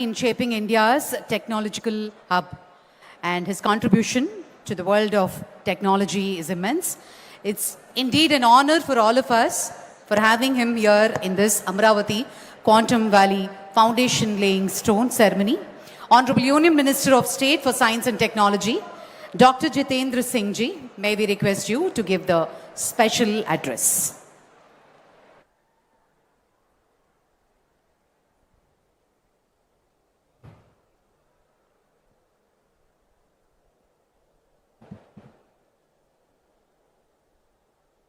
in shaping India's technological hub, and his contribution to the world of technology is immense. It's indeed an honor for all of us for having him here in this Amravati Quantum Valley Foundation laying stone ceremony. Honorable Union Minister of State for Science and Technology, Dr. Jitendra Singh ji, may we request you to give the special address.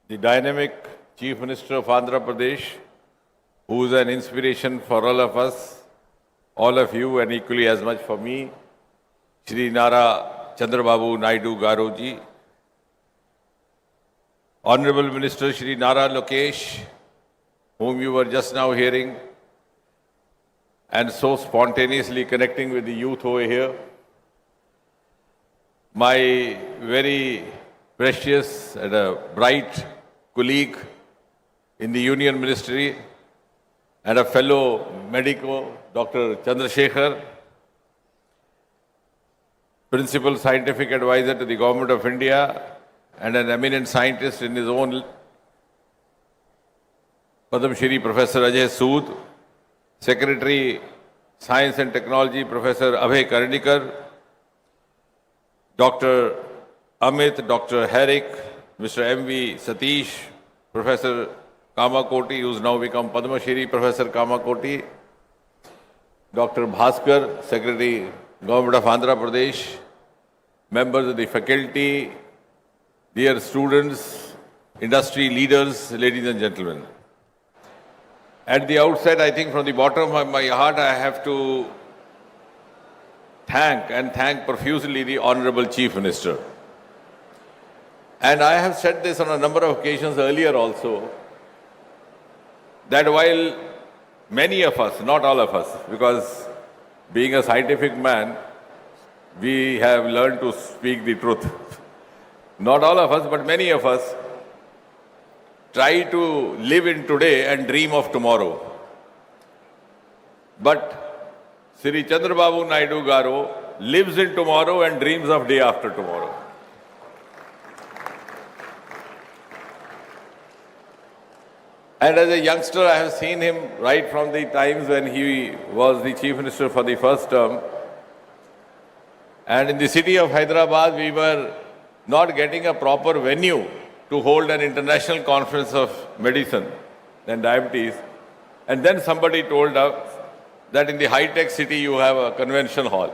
The dynamic Chief Minister of Andhra Pradesh, who is an inspiration for all of us, all of you, and equally as much for me, Shri Nara ChandraBabu Naidu Garoji, Honorable Minister Shri Nara Lokesh, whom you were just now hearing, and so spontaneously connecting with the youth over here, my very precious and a bright colleague in the Union Ministry and a fellow medico, Dr. Chandrasekhar, Principal Scientific Advisor to the Government of India and an eminent scientist in his own, Padam Shri Professor Ajay Sood, Secretary Science and Technology Professor Abhay Karnikar, Dr. Amit, Dr. Herrick, Mr. M.V. Satish, Professor Kamakoti, who's now become Padma Shri Professor Kamakoti, Dr. Bhaskar, Secretary, Government of Andhra Pradesh, members of the faculty, dear students, industry leaders, ladies and gentlemen. At the outset, I think from the bottom of my heart, I have to thank profusely the Honorable Chief Minister. And I have said this on a number of occasions earlier also, that while many of us, not all of us, because being a scientific man, we have learned to speak the truth. Not all of us, but many of us try to live in today and dream of tomorrow. But Sri ChandraBabu Naidu Garu lives in tomorrow and dreams of day after tomorrow. And as a youngster, I have seen him right from the times when he was the Chief Minister for the first term. And in the city of Hyderabad, we were not getting a proper venue to hold an international conference of medicine and diabetes. And then somebody told us that in the high-tech city, you have a convention hall.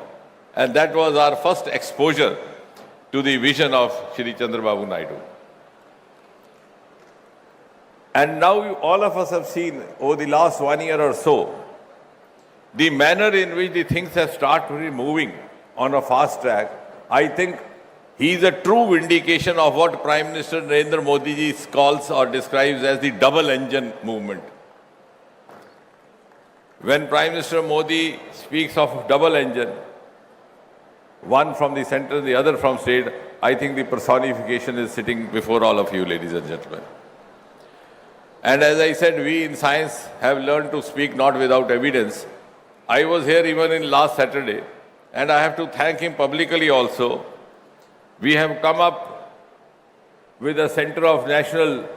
And that was our first exposure to the vision of Shri ChandraBabu Naidu. And now all of us have seen over the last 1 year or so, the manner in which the things have started moving on a fast track. I think he is a true vindication of what Prime Minister Narendra Modi ji calls or describes as the double engine movement. When Prime Minister Modi speaks of double engine, one from the center, the other from state, I think the personification is sitting before all of you, ladies and gentlemen. And as I said, we in science have learned to speak not without evidence. I was here even in last Saturday, and I have to thank him publicly also. We have come up with a Center of National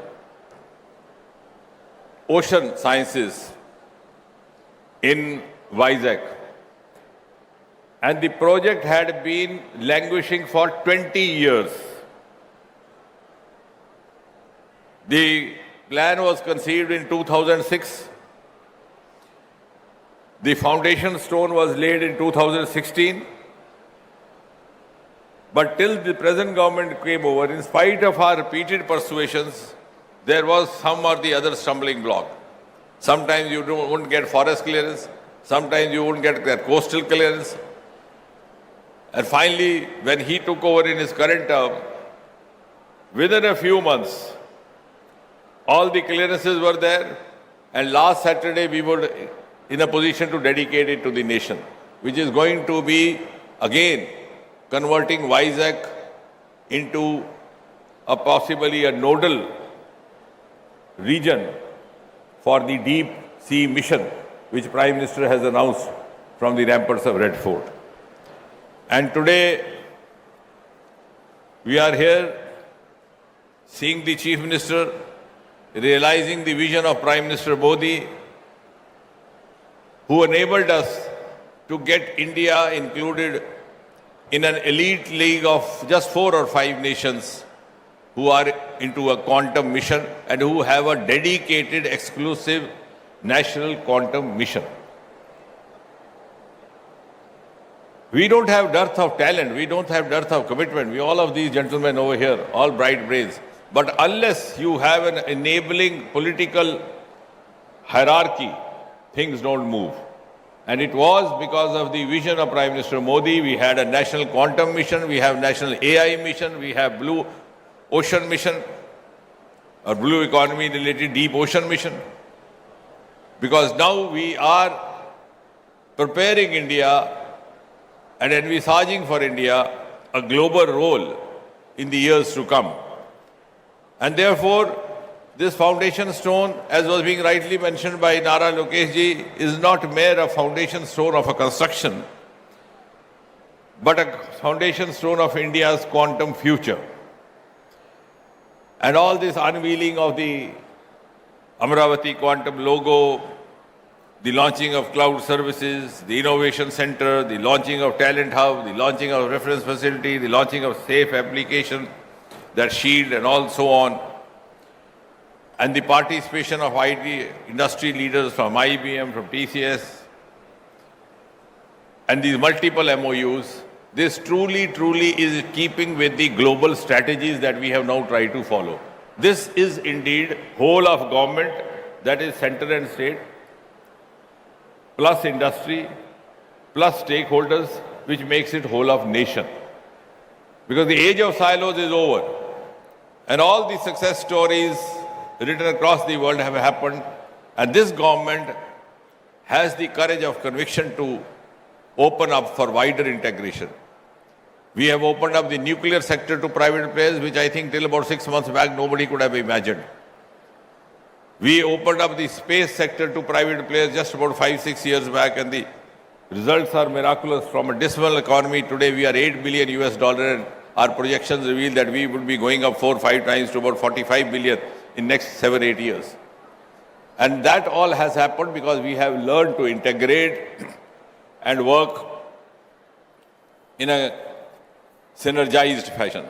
Ocean Sciences in Vizag. And the project had been languishing for 20 years. The plan was conceived in 2006. The foundation stone was laid in 2016. But till the present government came over, in spite of our repeated persuasions, there was some or the other stumbling block. Sometimes you wouldn't get forest clearance, sometimes you wouldn't get that coastal clearance. And finally, when he took over in his current term, within a few months, all the clearances were there, and last Saturday we were in a position to dedicate it to the nation, which is going to be, again, converting Vizag into a possibly a nodal region for the deep sea mission, which Prime Minister has announced from the ramparts of Red Fort. And today, we are here seeing the Chief Minister, realizing the vision of Prime Minister Modi, who enabled us to get India included in an elite league of just 4 or 5 nations who are into a quantum mission and who have a dedicated, exclusive national quantum mission. We don't have dearth of talent, we don't have dearth of commitment. We all of these gentlemen over here, all bright brains. But unless you have an enabling political hierarchy, things don't move. And it was because of the vision of Prime Minister Modi. We had a national quantum mission, we have national AI mission, we have blue ocean mission, or blue economy related deep ocean mission. Because now we are preparing India and envisaging for India a global role in the years to come. And therefore, this foundation stone, as was being rightly mentioned by Nara Lokesh ji, is not mere a foundation stone of a construction, but a foundation stone of India's quantum future. And all this unveiling of the Amravati Quantum logo, the launching of cloud services, the innovation center, the launching of talent hub, the launching of reference facility, the launching of safe application, that shield and all so on, and the participation of IT industry leaders from IBM, from TCS, and these multiple MOUs, this truly is keeping with the global strategies that we have now tried to follow. This is indeed whole of government, that is center and state, plus industry, plus stakeholders, which makes it whole of nation. Because the age of silos is over. And all the success stories written across the world have happened. And this government has the courage of conviction to open up for wider integration. We have opened up the nuclear sector to private players, which I think till about 6 months back nobody could have imagined. We opened up the space sector to private players just about 5-6 years back, and the results are miraculous. From a dismal economy, today we are $8 billion US, and our projections reveal that we would be going up 4 or 5 times to about 45 billion in next 7-8 years. And that all has happened because we have learned to integrate and work in a synergized fashion.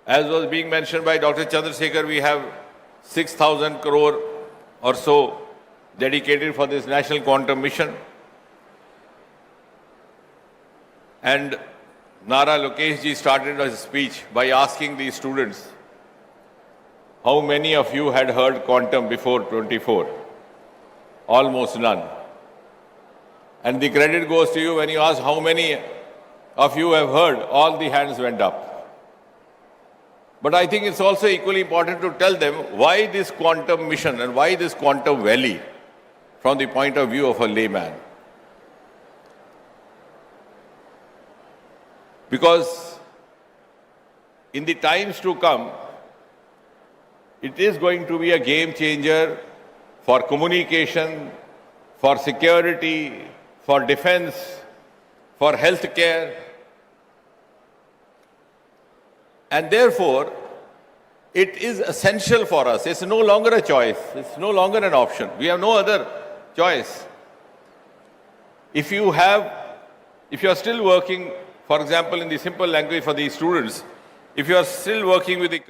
As was being mentioned by Dr. Chandrasekhar, we have 6,000 crore or so dedicated for this national quantum mission. And Nara Lokesh ji started his speech by asking the students, how many of you had heard quantum before 24? Almost none. And the credit goes to you when you ask how many of you have heard, all the hands went up. But I think it's also equally important to tell them why this quantum mission and why this quantum valley from the point of view of a layman. Because in the times to come, it is going to be a game changer for communication, for security, for defense, for healthcare. And therefore, it is essential for us. It's no longer a choice. It's no longer an option. We have no other choice. If you are still working, for example, in the simple language for these students, if you are still working with the